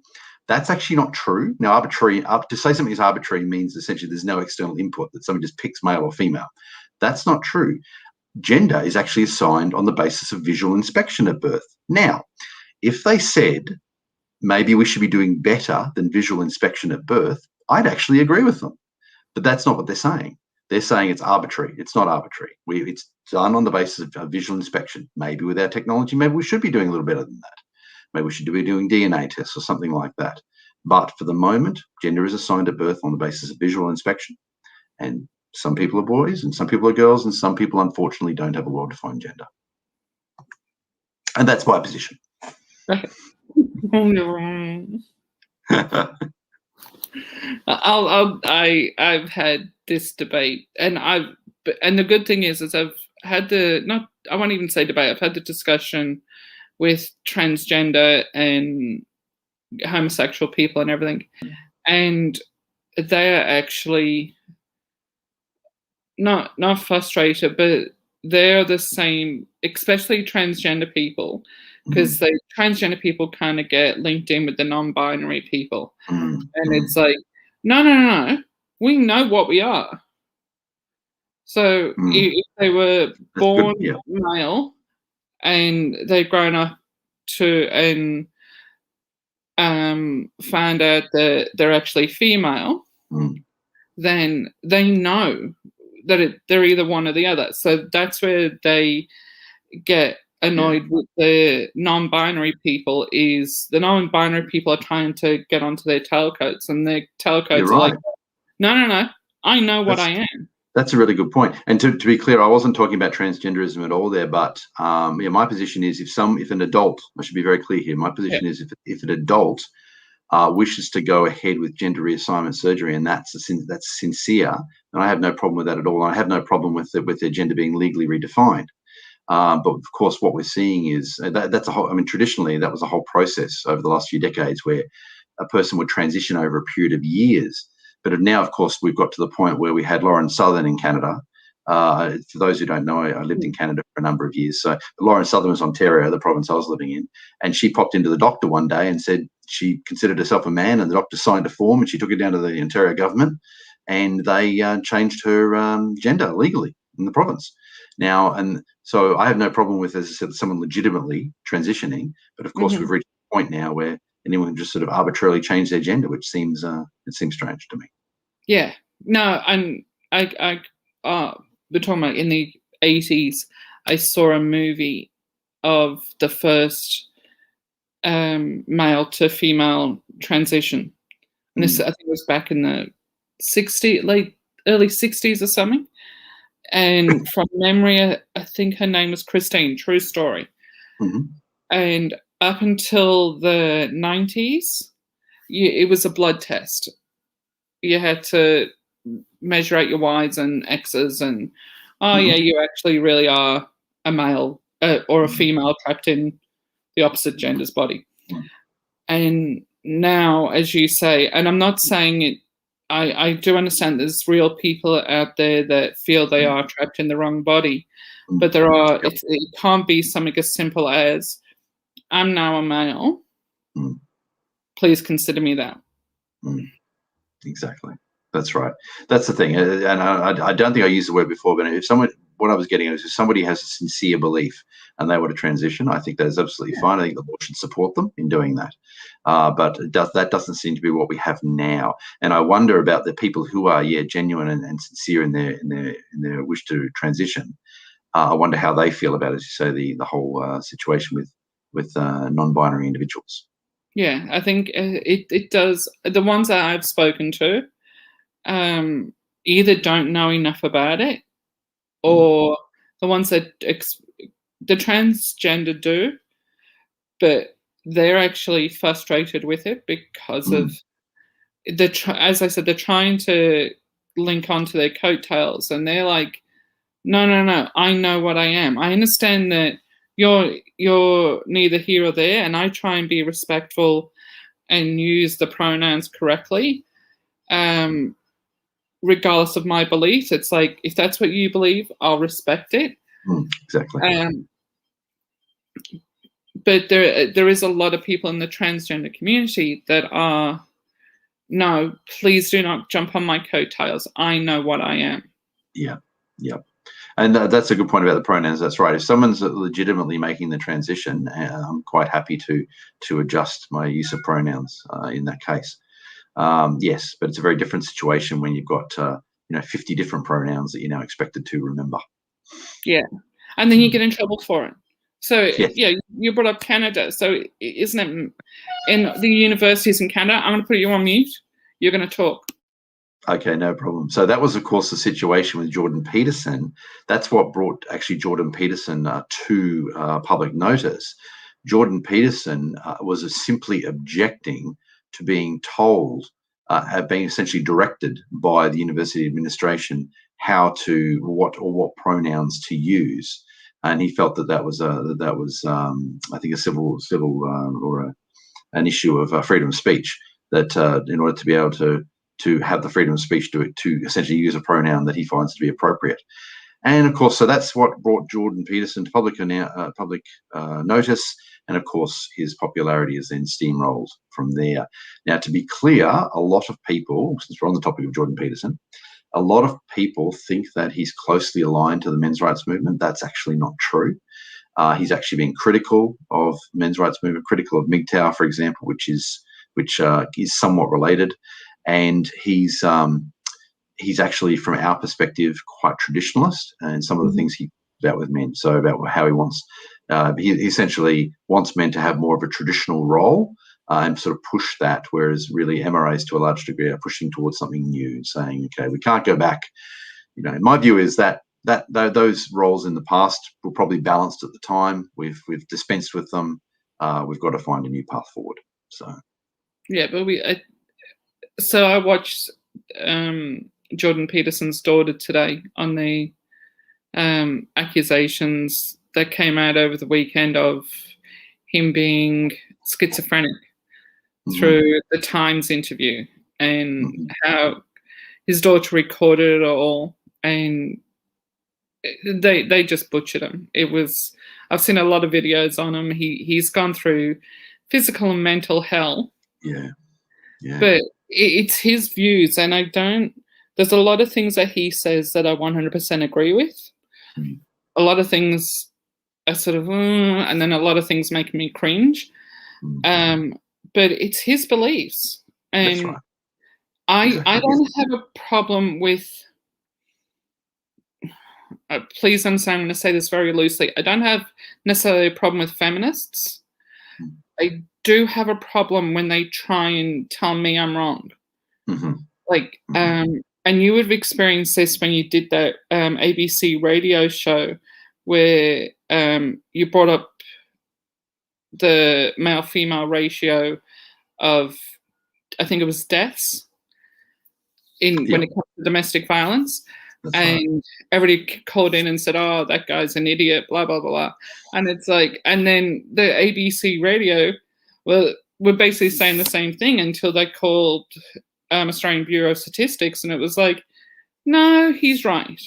That's actually not true. Now, to say something is arbitrary means essentially there's no external input, that somebody just picks male or female. That's not true. Gender is actually assigned on the basis of visual inspection at birth. Now, if they said maybe we should be doing better than visual inspection at birth, I'd actually agree with them. But that's not what they're saying. They're saying it's arbitrary. It's not arbitrary. It's done on the basis of visual inspection. Maybe with our technology, maybe we should be doing a little better than that. Maybe we should be doing DNA tests or something like that. But for the moment, gender is assigned at birth on the basis of visual inspection. And some people are boys and some people are girls, and some people, unfortunately, don't have a well-defined gender. And that's my position.
I've had this debate, and the good thing is I've had I won't even say debate. I've had the discussion with transgender and homosexual people and everything, and they are actually not frustrated, but they're the same, especially transgender people, because transgender people kind of get linked in with the non-binary people, and it's like, no, we know what we are. So if they were born male and they've grown up and find out that they're actually female, then they know that they're either one or the other. So that's where they get annoyed with the non-binary people. Is the non-binary people are trying to get onto their tailcoats, and their tailcoats are like, no, I know what I am.
That's a really good point. And to be clear, I wasn't talking about transgenderism at all there, but my position is if an adult, I should be very clear here, my position is if an adult wishes to go ahead with gender reassignment surgery, and that's sincere, then I have no problem with that at all. I have no problem with their gender being legally redefined. But of course, what we're seeing is that's a whole. I mean, traditionally, that was a whole process over the last few decades where a person would transition over a period of years. But now, of course, we've got to the point where we had Lauren Southern in Canada. For those who don't know, I lived in Canada for a number of years. So Lauren Southern was Ontario, the province I was living in, and she popped into the doctor one day and said she considered herself a man, and the doctor signed a form and she took it down to the Ontario government, and they changed her gender legally in the province. Now, and so I have no problem with, as I said, someone legitimately transitioning, but of course we've reached a point now where anyone can just sort of arbitrarily change their gender, which seems strange to me.
Yeah, no, and we're talking about in the 80s. I saw a movie of the first male to female transition, and this I think was back in the early 60s or something. And from memory, I think her name was Christine. True story. And up until the 90s, it was a blood test. You had to measure out your Y's and X's, and you actually really are a male or a female trapped in the opposite gender's body. And now, as you say, and I'm not saying it, I do understand there's real people out there that feel they are trapped in the wrong body, but it can't be something as simple as, I'm now a male, please consider me that.
Exactly. That's right. That's the thing. And I don't think I used the word before, but what I was getting at is if somebody has a sincere belief and they want to transition, I think that is absolutely fine. I think the law should support them in doing that. But that doesn't seem to be what we have now. And I wonder about the people who are, genuine and sincere in their wish to transition. I wonder how they feel about, as you say, the whole situation with non-binary individuals.
Yeah, I think it does. The ones that I've spoken to either don't know enough about it, or the ones that the transgender do, but they're actually frustrated with it because of as I said, they're trying to link onto their coattails, and they're like, no, I know what I am. I understand that you're neither here or there, and I try and be respectful and use the pronouns correctly, regardless of my beliefs. It's like, if that's what you believe, I'll respect it.
Exactly.
But there is a lot of people in the transgender community that are, no, please do not jump on my coattails. I know what I am.
Yeah. And that's a good point about the pronouns. That's right. If someone's legitimately making the transition, I'm quite happy to adjust my use of pronouns in that case. Yes, but it's a very different situation when you've got 50 different pronouns that you're now expected to remember.
Yeah, and then you get in trouble for it. So
Yes.
yeah, you brought up Canada. So isn't it in the universities in Canada? I'm going to put you on mute. You're going to talk.
Okay, no problem. So that was, of course, the situation with Jordan Peterson. That's what brought actually Jordan Peterson to public notice. Jordan Peterson was simply objecting to being told, being essentially directed by the university administration how to what pronouns to use, and he felt that was I think a civil or an issue of freedom of speech, that in order to be able to have the freedom of speech to essentially use a pronoun that he finds to be appropriate. And of course, so that's what brought Jordan Peterson to public notice. And of course, his popularity is then steamrolled from there. Now, to be clear, a lot of people, since we're on the topic of Jordan Peterson, a lot of people think that he's closely aligned to the men's rights movement. That's actually not true. He's actually been critical of men's rights movement, critical of MGTOW, for example, which is somewhat related, and he's actually, from our perspective, quite traditionalist, and some of the things he about with men. So about how he wants, he essentially wants men to have more of a traditional role and sort of push that, whereas really MRAs to a large degree are pushing towards something new, saying, okay, we can't go back. My view is that those roles in the past were probably balanced at the time. We've dispensed with them. We've got to find a new path forward. So
yeah, but I watched Jordan Peterson's daughter today on the accusations that came out over the weekend of him being schizophrenic through the Times interview, and how his daughter recorded it all, and they just butchered him. I've seen a lot of videos on him. He's gone through physical and mental hell.
Yeah.
But it's his views, and there's a lot of things that he says that I 100% agree with. A lot of things are sort of, and then a lot of things make me cringe. But it's his beliefs. And
that's right.
I don't have a problem with, please understand, I'm going to say this very loosely. I don't have necessarily a problem with feminists. I do have a problem when they try and tell me I'm wrong. And you would have experienced this when you did that ABC radio show where you brought up the male-female ratio of, I think it was deaths when it comes to domestic violence. That's and right. Everybody called in and said, oh, that guy's an idiot, blah, blah, blah. And it's like, and then the ABC radio, well, we're basically saying the same thing until they called Australian Bureau of Statistics, and it was like, no, he's right.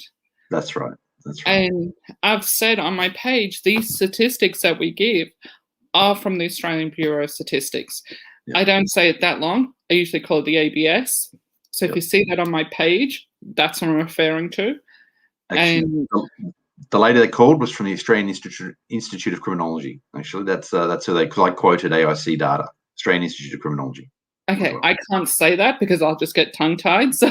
That's right. That's right.
And I've said on my page, these statistics that we give are from the Australian Bureau of Statistics. Yep. I don't say it that long. I usually call it the ABS. So if you see that on my page, that's what I'm referring to.
Actually, and the lady that called was from the Australian Institute of Criminology. Actually, that's who I quoted AIC data, Australian Institute of Criminology.
Okay, I can't say that because I'll just get tongue-tied, so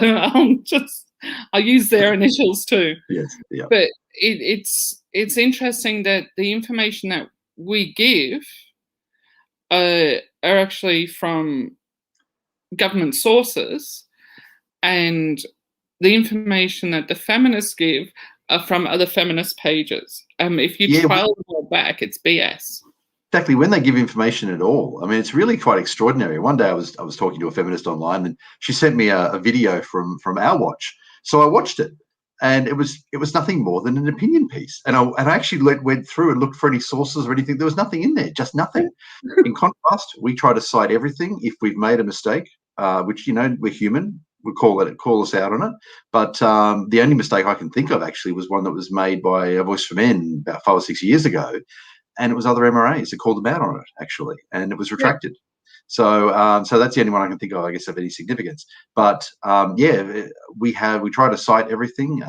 I'll use their initials too.
Yes, yeah.
But it's interesting that the information that we give are actually from government sources, and the information that the feminists give are from other feminist pages. If you trail back, it's BS.
Exactly, when they give information at all. I mean, it's really quite extraordinary. One day I was talking to a feminist online, and she sent me a video from Our Watch. So I watched it, and it was nothing more than an opinion piece. And I actually went through and looked for any sources or anything. There was nothing in there, just nothing. In contrast, we try to cite everything. If we've made a mistake, which, we're human, we call us out on it. But the only mistake I can think of actually was one that was made by A Voice for Men about 5 or 6 years ago. And it was other MRAs that called them out on it, actually, and it was retracted. Yeah. So that's the only one I can think of, I guess, of any significance. But we try to cite everything.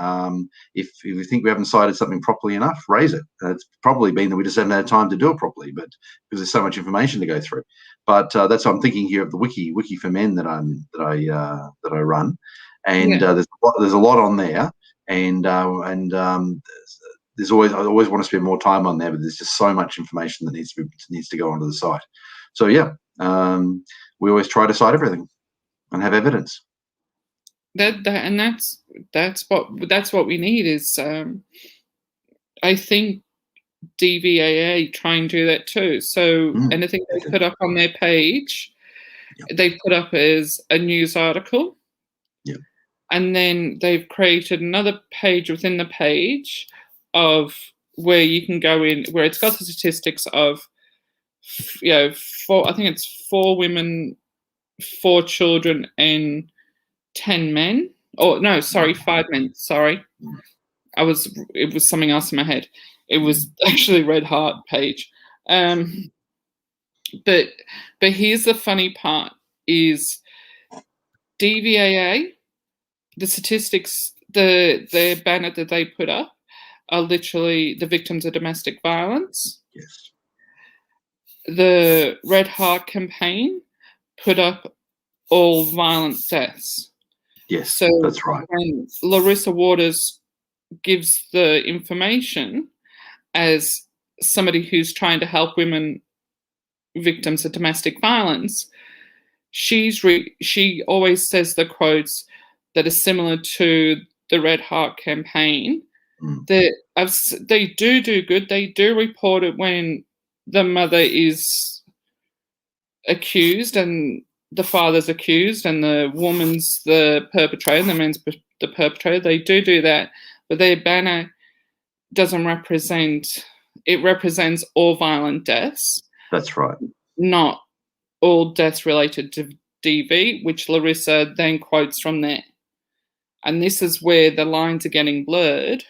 If we think we haven't cited something properly enough, raise it. It's probably been that we just haven't had time to do it properly, but because there's so much information to go through. But that's what I'm thinking here of the Wiki for Men that I run, and there's a lot on there, and I always want to spend more time on there, but there's just so much information that needs to go onto the site. So yeah, we always try to cite everything and have evidence.
That's what we need is I think DVAA try and do that too. So anything they put up on their page, they put up as a news article.
Yeah.
And then they've created another page within the page of where you can go in, where it's got the statistics of, I think it's 4 women, 4 children, and 10 men. Oh, no, sorry, 5 men. Sorry. It was something else in my head. It was actually Red Heart page. But here's the funny part is DVAA, the statistics, the banner that they put up are literally the victims of domestic violence.
Yes.
The Red Heart campaign put up all violent deaths.
Yes,
so
that's right.
When Larissa Waters gives the information as somebody who's trying to help women victims of domestic violence, she always says the quotes that are similar to the Red Heart campaign. They do good. They do report it when the mother is accused and the father's accused and the woman's the perpetrator and the man's the perpetrator. They do that, but their banner doesn't represent. It represents all violent deaths.
That's right.
Not all deaths related to DV, which Larissa then quotes from there. And this is where the lines are getting blurred.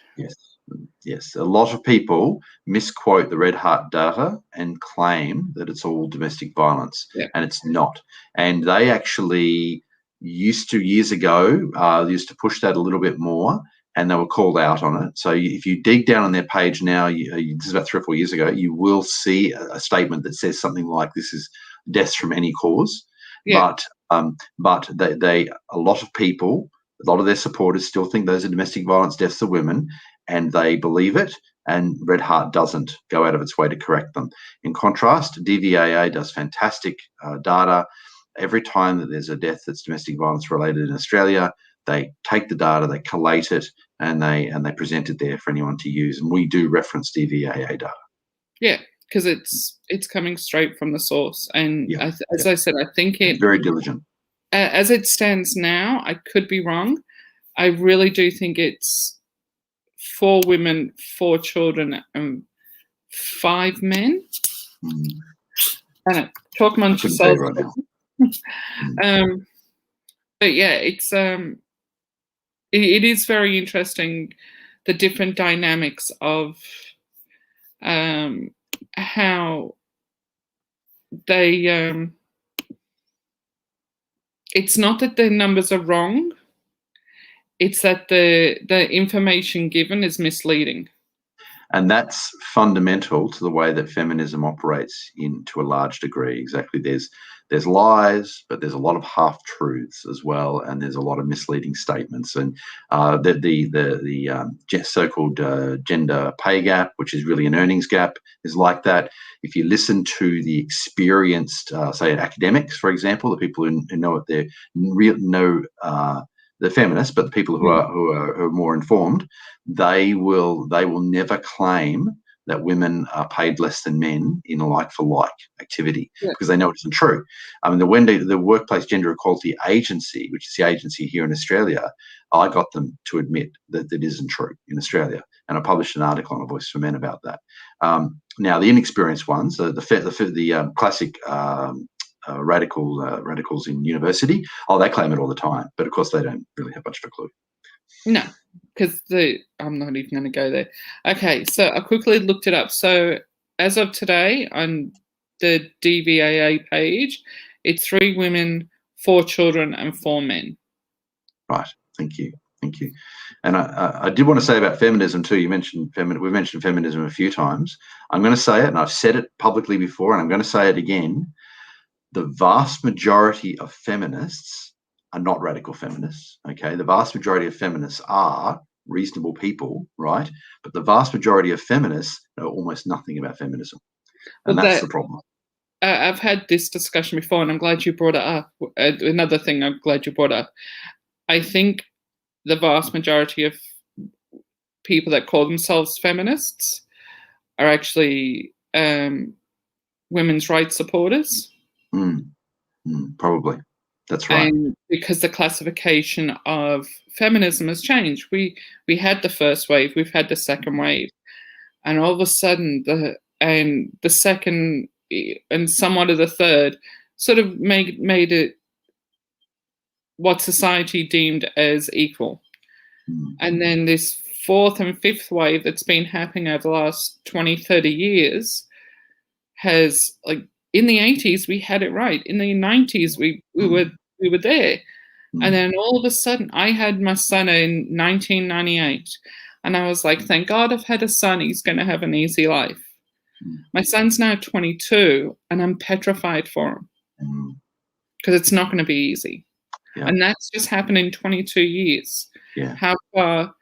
Yes. A lot of people misquote the Red Heart data and claim that it's all domestic violence, and it's not. And they actually used to, years ago, used to push that a little bit more, and they were called out on it. So if you dig down on their page now, this is about 3 or 4 years ago, you will see a statement that says something like, this is deaths from any cause. Yeah. But a lot of people, a lot of their supporters still think those are domestic violence deaths of women, and they believe it, and Red Heart doesn't go out of its way to correct them. In contrast, DVAA does fantastic data. Every time that there's a death that's domestic violence related in Australia, they take the data, they collate it, and they present it there for anyone to use. And we do reference DVAA data.
Yeah, because it's coming straight from the source. And as I said, I think it's
very diligent.
As it stands now, I could be wrong. I really do think it's 4 women, 4 children, and 5 men. I don't know. Talk amongst yourselves.
Right now.
But yeah, it's it is very interesting, the different dynamics of how they it's not that the numbers are wrong, it's that the information given is misleading.
And that's fundamental to the way that feminism operates to a large degree. Exactly. There's lies, but there's a lot of half-truths as well, and there's a lot of misleading statements. And the so-called gender pay gap, which is really an earnings gap, is like that. If you listen to the experienced, say, academics, for example, the people who know what they're the feminists, but the people who are more informed, they will never claim that women are paid less than men in a like-for-like activity, because they know it isn't true. I mean, the Workplace Gender Equality Agency, which is the agency here in Australia, I got them to admit that it isn't true in Australia, and I published an article on A Voice for Men about that. Now, the inexperienced ones, the classic radicals in university, they claim it all the time, but of course they don't really have much of a clue.
No, because I'm not even going to go there. Okay, so I quickly looked it up. So as of today, on the DVAA page, it's 3 women, 4 children, and 4 men.
Right. Thank you. And I did want to say about feminism too. We've mentioned feminism a few times. I'm going to say it, and I've said it publicly before, and I'm going to say it again. The vast majority of feminists are not radical feminists. Okay, the vast majority of feminists are reasonable people, right? But the vast majority of feminists know almost nothing about feminism, and
Well,
that's the problem.
I've had this discussion before, and I'm glad you brought it up. Another thing I'm glad you brought up. I think the vast majority of people that call themselves feminists are actually women's rights supporters.
Probably. That's right.
And because the classification of feminism has changed, we had the first wave, we've had the second wave, and all of a sudden the second and somewhat of the third sort of made it what society deemed as equal. And then this fourth and fifth wave that's been happening over the last 20, 30 years has, like, in the 80s we had it right. In the 90s we were there. And then all of a sudden I had my son in 1998, and I was like, thank God I've had a son, he's going to have an easy life. My son's now 22 and I'm petrified for him because it's not going to be easy. Yeah. And that's just happened in 22 years.
Yeah.
How far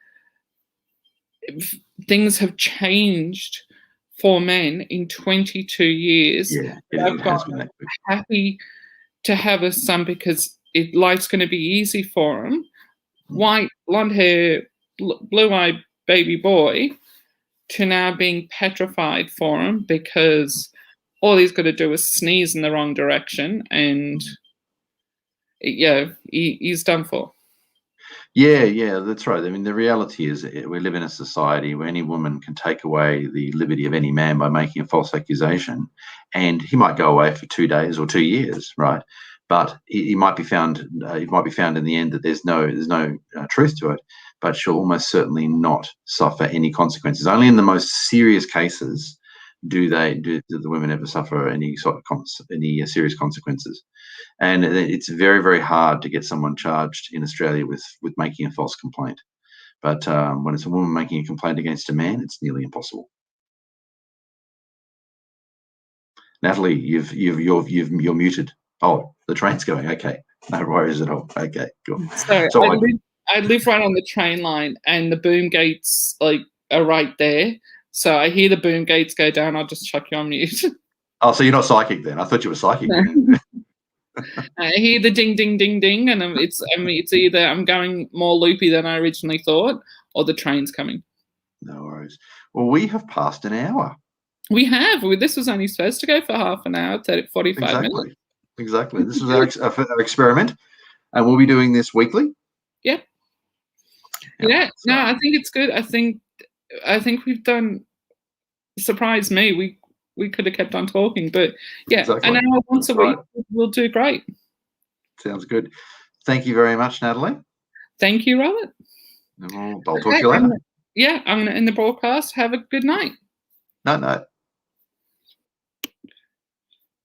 things have changed for men in 22 years.
Yeah, it has been that quick.
Happy to have a son because life's going to be easy for him. White, blonde hair, blue-eyed baby boy, to now being petrified for him because all he's got to do is sneeze in the wrong direction and he's done for.
Yeah, that's right. I mean, the reality is we live in a society where any woman can take away the liberty of any man by making a false accusation, and he might go away for 2 days or 2 years, right? But he might be found. It might be found in the end that there's no truth to it. But she'll almost certainly not suffer any consequences. Only in the most serious cases do the women ever suffer any sort of serious consequences. And it's very, very hard to get someone charged in Australia with making a false complaint. But when it's a woman making a complaint against a man, it's nearly impossible. Natalie, you're muted. Oh, the train's going. Okay, no worries at all. Okay, cool.
So I live right on the train line, and the boom gates are right there. So I hear the boom gates go down. I'll just chuck you on mute.
Oh, so you're not psychic then? I thought you were psychic.
No. I hear the ding, ding, ding, ding, and it's either I'm going more loopy than I originally thought, or the train's coming.
No worries. Well, we have passed an hour.
We have. This was only supposed to go for half an hour, 45 minutes.
Exactly. This was our experiment, and we'll be doing this weekly.
Yep. Yeah. So. No, I think it's good. I think we've done. Surprised me. We could have kept on talking, but yeah, exactly. An hour once a week will do great.
Sounds good. Thank you very much, Natalie.
Thank you, Robert.
I'll talk to you later.
I'm going to end the broadcast. Have a good night.
No.